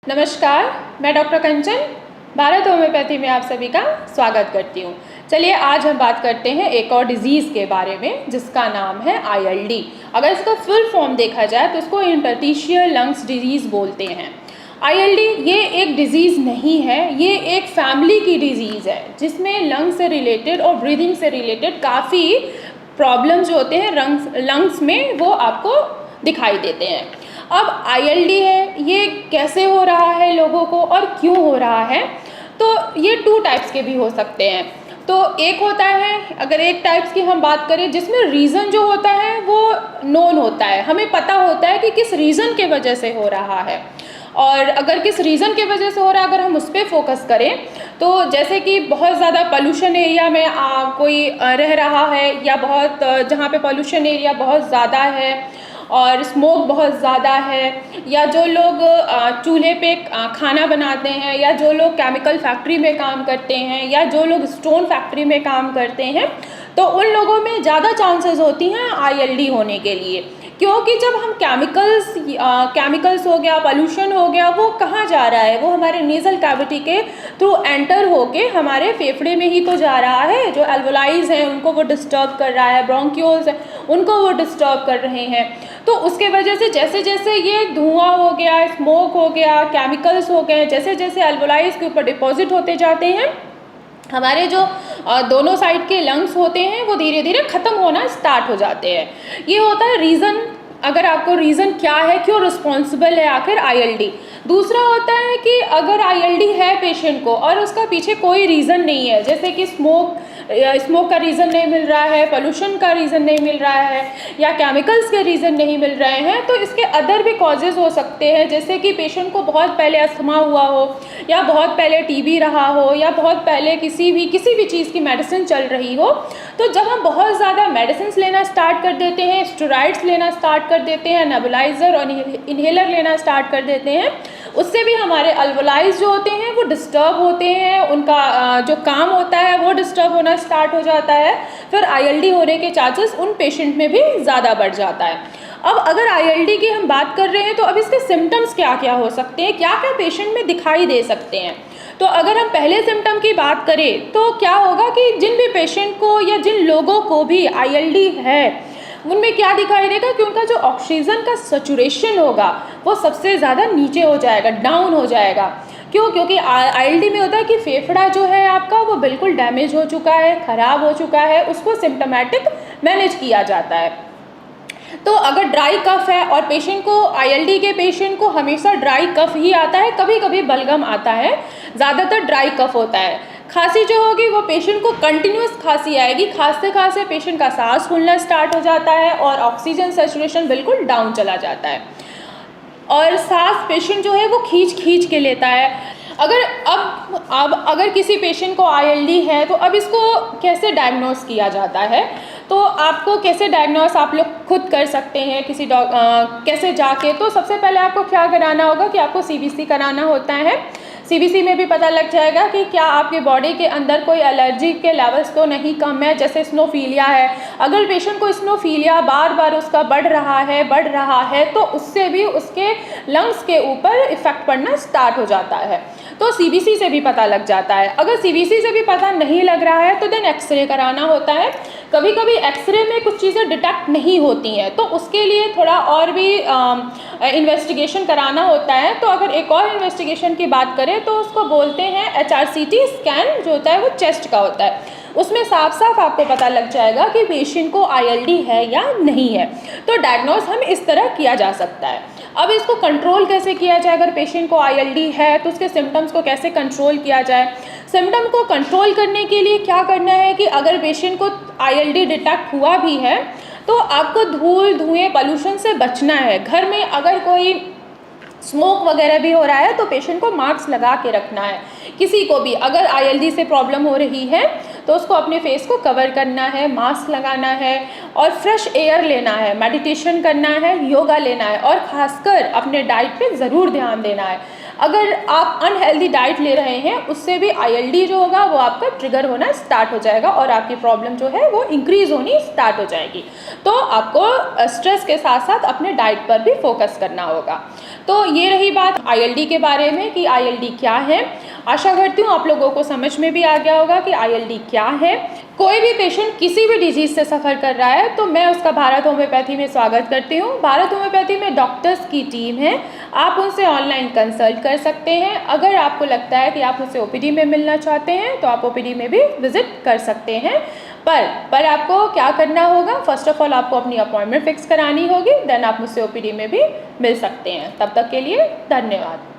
नमस्कार, मैं डॉक्टर कंचन भारत होम्योपैथी में आप सभी का स्वागत करती हूँ। चलिए आज हम बात करते हैं एक और डिज़ीज़ के बारे में जिसका नाम है ILD। अगर इसका फुल फॉर्म देखा जाए तो इसको इंटरस्टिशियल लंग्स डिजीज़ बोलते हैं। ILD ये एक डिज़ीज़ नहीं है, ये एक फैमिली की डिज़ीज़ है जिसमें लंग्स से रिलेटेड और ब्रीदिंग से रिलेटेड काफ़ी प्रॉब्लम जो होते हैं लंग्स में वो आपको दिखाई देते हैं। अब ILD है, ये कैसे हो रहा है लोगों को और क्यों हो रहा है, तो ये 2 टाइप्स के भी हो सकते हैं। तो एक होता है, अगर एक टाइप्स की हम बात करें जिसमें रीज़न जो होता है वो नोन होता है, हमें पता होता है कि किस रीज़न के वजह से हो रहा है। और अगर किस रीज़न के वजह से हो रहा है, अगर हम उस पर फोकस करें तो जैसे कि बहुत ज़्यादा पोल्यूशन एरिया में कोई रह रहा है या बहुत जहाँ पे पोल्यूशन एरिया बहुत ज़्यादा है और स्मोक बहुत ज़्यादा है, या जो लोग चूल्हे पे खाना बनाते हैं, या जो लोग केमिकल फैक्ट्री में काम करते हैं, या जो लोग स्टोन फैक्ट्री में काम करते हैं, तो उन लोगों में ज़्यादा चांसेस होती हैं ILD होने के लिए। क्योंकि जब हम केमिकल्स हो गया, पोल्यूशन हो गया, वो कहाँ जा रहा है, वो हमारे नेज़ल कैविटी के थ्रू एंटर होके हमारे फेफड़े में ही तो जा रहा है। जो एल्वोलाइज हैं उनको वो डिस्टर्ब कर रहा है, ब्रोंक्यूल्स हैं उनको वो डिस्टर्ब कर रहे हैं। तो उसके वजह से जैसे जैसे ये धुआं हो गया, स्मोक हो गया, केमिकल्स हो गए, जैसे जैसे एल्वोलाइज के ऊपर डिपॉजिट होते जाते हैं, हमारे जो दोनों साइड के लंग्स होते हैं वो धीरे धीरे ख़त्म होना स्टार्ट हो जाते हैं। ये होता है रीज़न। अगर आपको रीज़न क्या है, क्यों रिस्पॉन्सिबल है आखिर ILD। दूसरा होता है कि अगर ILD है पेशेंट को और उसका पीछे कोई रीज़न नहीं है, जैसे कि स्मोक का रीज़न नहीं मिल रहा है, पोल्यूशन का रीज़न नहीं मिल रहा है, या केमिकल्स के रीज़न नहीं मिल रहे हैं, तो इसके अदर भी कॉजेज़ हो सकते हैं। जैसे कि पेशेंट को बहुत पहले अस्थमा हुआ हो, या बहुत पहले TB रहा हो, या बहुत पहले किसी भी चीज़ की मेडिसिन चल रही हो। तो जब हम बहुत ज़्यादा मेडिसिन लेना स्टार्ट कर देते हैं, स्टेरॉइड्स लेना स्टार्ट कर देते हैं, नेबुलाइज़र और इन्हेलर लेना स्टार्ट कर देते हैं, उससे भी हमारे अल्वोलाइज जो होते हैं वो डिस्टर्ब होते हैं, उनका जो काम होता है वो डिस्टर्ब होना स्टार्ट हो जाता है। फिर ILD होने के चांसेस उन पेशेंट में भी ज़्यादा बढ़ जाता है। अब अगर ILD की हम बात कर रहे हैं तो अब इसके सिम्टम्स क्या क्या हो सकते हैं, क्या क्या पेशेंट में दिखाई दे सकते हैं। तो अगर हम पहले सिम्टम की बात करें तो क्या होगा कि जिन भी पेशेंट को या जिन लोगों को भी ILD है उनमें क्या दिखाई देगा कि उनका जो ऑक्सीजन का सैचुरेशन होगा वो सबसे ज़्यादा नीचे हो जाएगा, डाउन हो जाएगा। क्यों? क्योंकि ILD में होता है कि फेफड़ा जो है आपका वो बिल्कुल डैमेज हो चुका है, ख़राब हो चुका है, उसको सिम्टोमेटिक मैनेज किया जाता है। तो अगर ड्राई कफ है और पेशेंट को ILD के पेशेंट को हमेशा ड्राई कफ ही आता है, कभी कभी बलगम आता है, ज़्यादातर ड्राई कफ होता है। खांसी जो होगी वो पेशेंट को कंटिन्यूस खांसी आएगी, खांसते खांसते पेशेंट का सांस फूलना स्टार्ट हो जाता है और ऑक्सीजन सैचुरेशन बिल्कुल डाउन चला जाता है, और सांस पेशेंट जो है वो खींच के लेता है। अगर किसी पेशेंट को ILD है तो अब इसको कैसे डायग्नोस किया जाता है, तो आपको कैसे डायग्नोस आप लोग खुद कर सकते हैं कैसे जाके। तो सबसे पहले आपको क्या कराना होगा कि आपको CBC कराना होता है। CBC में भी पता लग जाएगा कि क्या आपके बॉडी के अंदर कोई एलर्जी के लेवल्स तो नहीं कम है, जैसे स्नोफीलिया है। अगर पेशेंट को स्नोफीलिया बार बार उसका बढ़ रहा है तो उससे भी उसके लंग्स के ऊपर इफेक्ट पड़ना स्टार्ट हो जाता है। तो CBC से भी पता लग जाता है। अगर CBC से भी पता नहीं लग रहा है तो देन एक्सरे कराना होता है। कभी कभी एक्सरे में कुछ चीज़ें डिटेक्ट नहीं होती हैं तो उसके लिए थोड़ा और भी इन्वेस्टिगेशन कराना होता है। तो अगर एक और इन्वेस्टिगेशन की बात करें तो उसको बोलते हैं HRCT स्कैन, जो होता है वो चेस्ट का होता है। उसमें साफ साफ आपको पता लग जाएगा कि पेशेंट को ILD है या नहीं है। तो डायग्नोस हम इस तरह किया जा सकता है। अब इसको कंट्रोल कैसे किया जाए, अगर पेशेंट को ILD है तो उसके सिम्टम्स को कैसे कंट्रोल किया जाए। सिम्टम को कंट्रोल करने के लिए क्या करना है कि अगर पेशेंट को ILD डिटेक्ट हुआ भी है तो आपको धुएं पोल्यूशन से बचना है। घर में अगर कोई स्मोक वगैरह भी हो रहा है तो पेशेंट को मास्क लगा के रखना है। किसी को भी अगर ILD से प्रॉब्लम हो रही है तो उसको अपने फेस को कवर करना है, मास्क लगाना है और फ्रेश एयर लेना है, मेडिटेशन करना है, योगा लेना है, और ख़ासकर अपने डाइट पे ज़रूर ध्यान देना है। अगर आप अनहेल्दी डाइट ले रहे हैं उससे भी ILD जो होगा वो आपका ट्रिगर होना स्टार्ट हो जाएगा और आपकी प्रॉब्लम जो है वो इंक्रीज़ होनी स्टार्ट हो जाएगी। तो आपको स्ट्रेस के साथ साथ अपने डाइट पर भी फोकस करना होगा। तो ये रही बात ILD के बारे में कि ILD क्या है। आशा करती हूँ आप लोगों को समझ में भी आ गया होगा कि ILD क्या है। कोई भी पेशेंट किसी भी डिजीज़ से सफ़र कर रहा है तो मैं उसका भारत होम्योपैथी में स्वागत करती हूँ। भारत होम्योपैथी में डॉक्टर्स की टीम है, आप उनसे ऑनलाइन कंसल्ट कर सकते हैं। अगर आपको लगता है कि आप मुझसे OPD में मिलना चाहते हैं तो आप OPD में भी विज़िट कर सकते हैं। पर आपको क्या करना होगा, फर्स्ट ऑफ ऑल आपको अपनी अपॉइंटमेंट फिक्स करानी होगी, देन आप मुझसे OPD में भी मिल सकते हैं। तब तक के लिए धन्यवाद।